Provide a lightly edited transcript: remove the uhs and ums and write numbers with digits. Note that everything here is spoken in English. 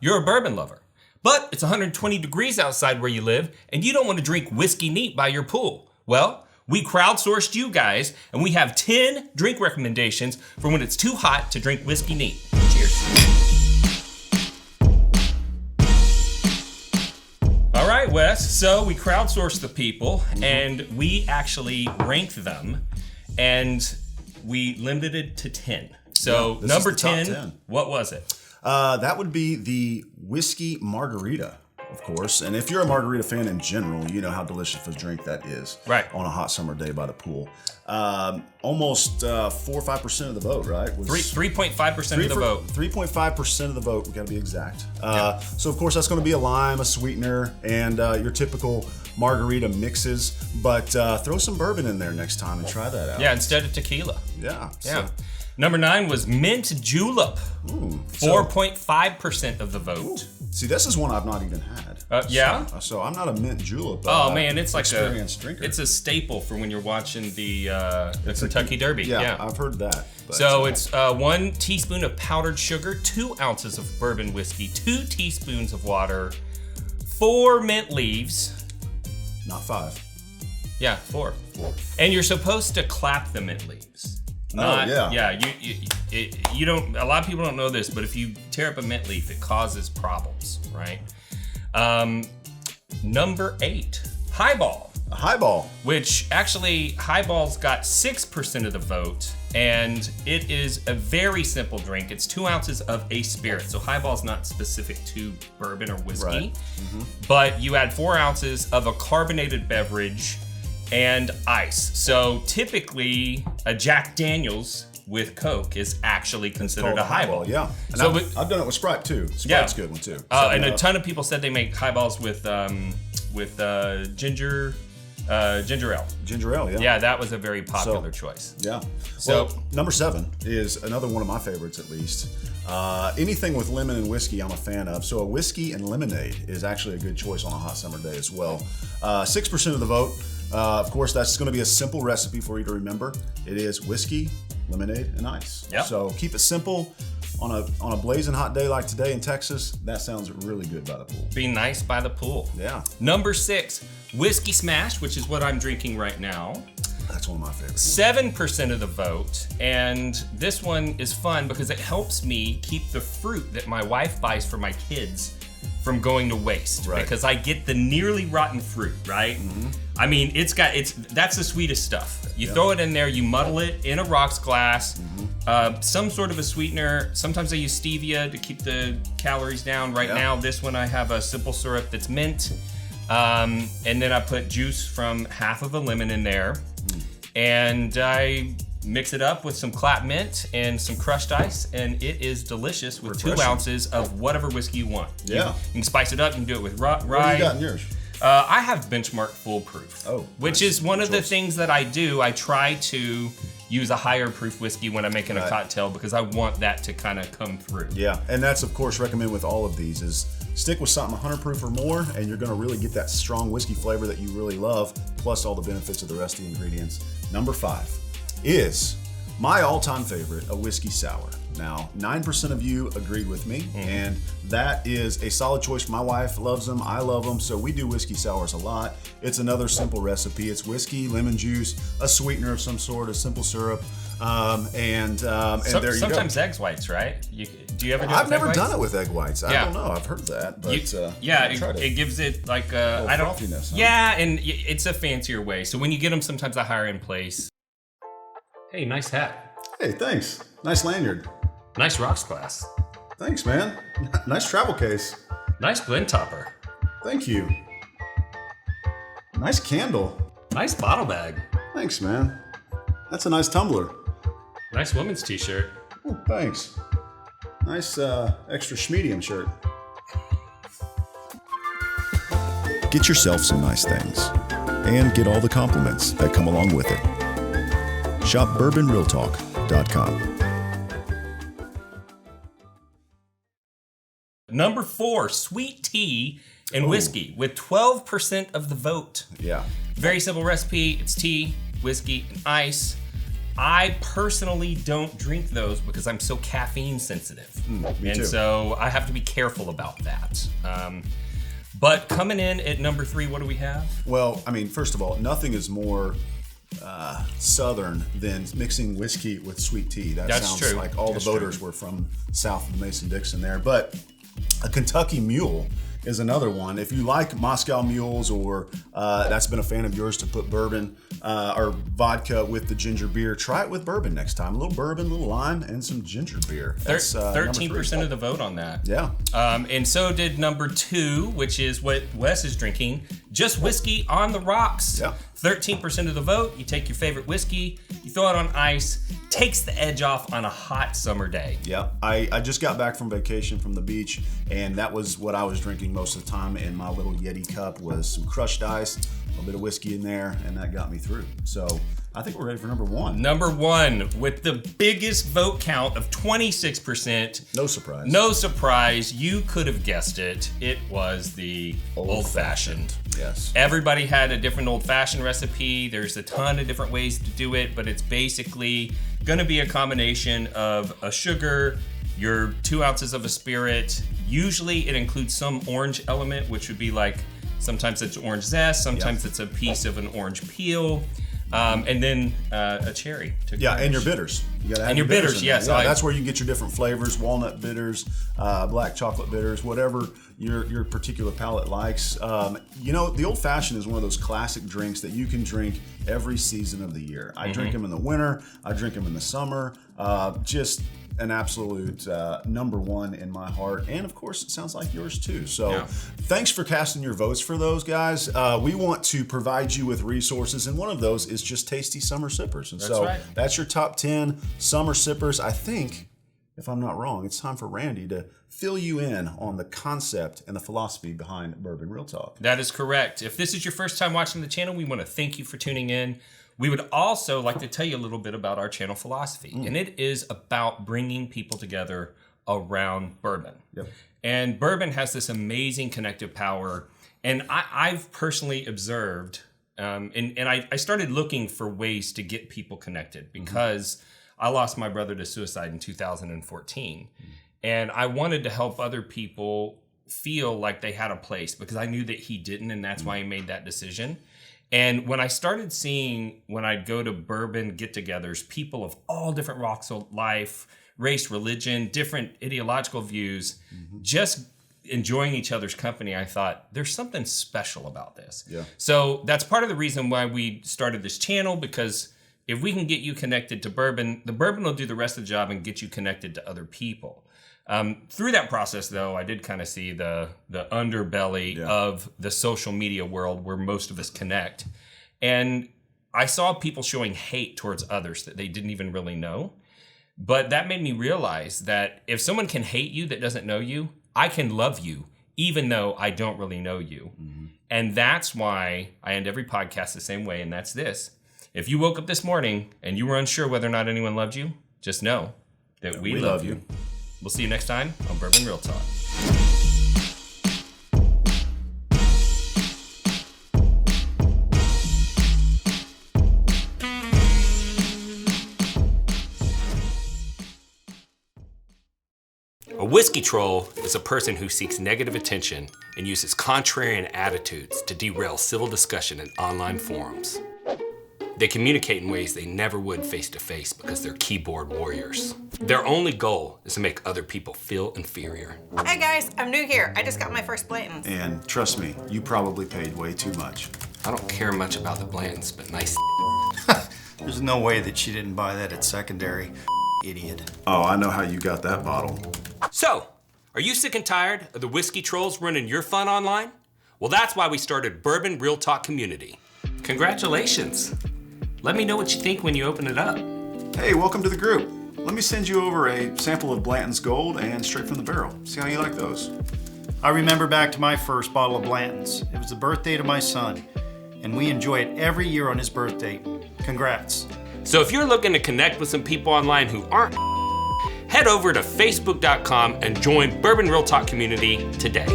You're a bourbon lover, but it's 120 degrees outside where you live, and you don't want to drink whiskey neat by your pool. Well, we crowdsourced you guys, and we have 10 drink recommendations for when it's too hot to drink whiskey neat. Cheers. All right, Wes, so we crowdsourced the people, and we actually ranked them, and we limited it to 10. So number 10, what was it? That would be the whiskey Margarita, of course. And if you're a margarita fan in general, you know how delicious a drink that is. Right. On a hot summer day by the pool. Almost 4 or 5% of the vote, right? 3.5% of the vote. 3.5% of the vote, we gotta be exact. So of course that's gonna be a lime, a sweetener, and your typical margarita mixes. But throw some bourbon in there next time and try that out. Yeah, instead of tequila. Yeah. Yeah. Number 9 was mint julep. 4.5% of the vote. Ooh. See, this is one I've not even had. Yeah? So I'm not a mint julep man, it's like experienced drinker. It's a staple for when you're watching the Kentucky Derby. Yeah, I've heard that. So it's 1 teaspoon of powdered sugar, 2 ounces of bourbon whiskey, 2 teaspoons of water, 4 mint leaves. Not 5. Yeah, 4. And you're supposed to clap the mint leaves. Yeah, you don't. A lot of people don't know this, but if you tear up a mint leaf, it causes problems, right? Number 8, highball. A highball. Which actually, highball's got 6% of the vote, and it is a very simple drink. It's 2 ounces of a spirit, so highball's not specific to bourbon or whiskey, right. But you add 4 ounces of a carbonated beverage and ice. So typically, a Jack Daniels with Coke is actually considered a highball. Yeah, and so I've done it with Sprite too. Sprite's a good one too. And a ton of people said they make highballs with ginger ale. Ginger ale, yeah. Yeah, that was a very popular choice. Yeah. So well, number 7 is another one of my favorites, at least. Anything with lemon and whiskey, I'm a fan of. So a whiskey and lemonade is actually a good choice on a hot summer day as well. 6% of the vote. Of course, that's going to be a simple recipe for you to remember. It is whiskey, lemonade, and ice. Yep. So keep it simple. On a blazing hot day like today in Texas, that sounds really good by the pool. Be nice by the pool. Yeah. Number 6, whiskey smash, which is what I'm drinking right now. That's one of my favorites. 7% of the vote, and this one is fun because it helps me keep the fruit that my wife buys for my kids from going to waste, right. Because I get the nearly rotten fruit, right? I mean, that's the sweetest stuff. You throw it in there, you muddle it in a rocks glass, some sort of a sweetener. Sometimes I use stevia to keep the calories down. Right now, this one I have a simple syrup that's mint, and then I put juice from half of a lemon in there, and I mix it up with some clap mint and some crushed ice, and it is delicious with Refreshing. 2 ounces of whatever whiskey you want. Yeah. You can spice it up. You can do it with rye. What do you got in yours? I have Benchmark Foolproof, which nice. is one of the things that I do. I try to use a higher proof whiskey when I'm making a cocktail because I want that to kind of come through. Yeah, and that's of course recommend with all of these is stick with something 100 proof or more, and you're going to really get that strong whiskey flavor that you really love, plus all the benefits of the rest of the ingredients. Number 5 is my all-time favorite, a whiskey sour. Now, 9% of you agreed with me, and that is a solid choice. My wife loves them, I love them, so we do whiskey sours a lot. It's another simple recipe. It's whiskey, lemon juice, a sweetener of some sort, a simple syrup, and there you go. Sometimes egg whites, right? Do you ever do it I've with egg never whites? done it with egg whites. I don't know. I've heard that, but it gives it like a frothiness. Huh? Yeah, and it's a fancier way. So when you get them, sometimes I hire in place. Hey, nice hat. Hey, thanks. Nice lanyard. Nice rocks glass. Thanks, man. Nice travel case. Nice blend topper. Thank you. Nice candle. Nice bottle bag. Thanks, man. That's a nice tumbler. Nice women's t-shirt. Oh, thanks. Nice extra schmedium shirt. Get yourself some nice things and get all the compliments that come along with it. Shop bourbonrealtalk.com. Number 4, sweet tea and whiskey with 12% of the vote. Yeah. Very simple recipe. It's tea, whiskey, and ice. I personally don't drink those because I'm so caffeine sensitive. Me too. So I have to be careful about that. But coming in at number 3, what do we have? Well, I mean, first of all, nothing is more southern than mixing whiskey with sweet tea. That's sounds true. like all That's the voters were from south of Mason-Dixon there. But a Kentucky Mule is another one. If you like Moscow mules, or that's been a fan of yours to put bourbon or vodka with the ginger beer, try it with bourbon next time. A little bourbon, a little lime, and some ginger beer. That's 13% of the vote on that. Yeah. And so did number 2, which is what Wes is drinking. Just whiskey on the rocks. Yeah. 13% of the vote. You take your favorite whiskey, you throw it on ice, takes the edge off on a hot summer day. Yeah, I just got back from vacation from the beach, and that was what I was drinking most of the time. In my little Yeti cup was some crushed ice, a little bit of whiskey in there, and that got me through. So I think we're ready for number 1. Number 1, with the biggest vote count of 26%. No surprise. No surprise. You could have guessed it. It was the old-fashioned. Yes. Everybody had a different old-fashioned recipe. There's a ton of different ways to do it, but it's basically going to be a combination of a sugar, your 2 ounces of a spirit. Usually it includes some orange element, which would be like, sometimes it's orange zest, sometimes it's a piece of an orange peel, and then a cherry. And your bitters. You gotta have your bitters, yes. Yeah, that's where you get your different flavors: walnut bitters, black chocolate bitters, whatever your particular palate likes. The old fashioned is one of those classic drinks that you can drink every season of the year. I drink them in the winter. I drink them in the summer. Just an absolute number 1 in my heart, and of course it sounds like yours too. So thanks for casting your votes for those, guys. We want to provide you with resources, and one of those is just tasty summer sippers. And that's your top 10 summer sippers. I think, if I'm not wrong, it's time for Randy to fill you in on the concept and the philosophy behind Bourbon Real Talk. That is correct. If this is your first time watching the channel, we want to thank you for tuning in. We would also like to tell you a little bit about our channel philosophy, and it is about bringing people together around bourbon. Yep. And bourbon has this amazing connective power, and I've personally observed, and I started looking for ways to get people connected because I lost my brother to suicide in 2014, and I wanted to help other people feel like they had a place because I knew that he didn't, and that's why he made that decision. And when I started seeing, when I'd go to bourbon get-togethers, people of all different walks of life, race, religion, different ideological views, just enjoying each other's company, I thought, there's something special about this. Yeah. So that's part of the reason why we started this channel, because if we can get you connected to bourbon, the bourbon will do the rest of the job and get you connected to other people. Through that process, though, I did kind of see the underbelly of the social media world where most of us connect. And I saw people showing hate towards others that they didn't even really know. But that made me realize that if someone can hate you that doesn't know you, I can love you, even though I don't really know you. And that's why I end every podcast the same way, and that's this. If you woke up this morning and you were unsure whether or not anyone loved you, just know that we love you. We'll see you next time on Bourbon Real Talk. A whiskey troll is a person who seeks negative attention and uses contrarian attitudes to derail civil discussion in online forums. They communicate in ways they never would face-to-face because they're keyboard warriors. Their only goal is to make other people feel inferior. Hey guys, I'm new here. I just got my first Blanton's. And trust me, you probably paid way too much. I don't care much about the Blantons, but nice. There's no way that she didn't buy that at secondary. Idiot. Oh, I know how you got that bottle. So, are you sick and tired of the whiskey trolls running your fun online? Well, that's why we started Bourbon Real Talk Community. Congratulations. Let me know what you think when you open it up. Hey, welcome to the group. Let me send you over a sample of Blanton's Gold and Straight from the Barrel. See how you like those. I remember back to my first bottle of Blanton's. It was the birthday to my son, and we enjoy it every year on his birthday. Congrats. So if you're looking to connect with some people online who aren't, head over to facebook.com and join Bourbon Real Talk Community today.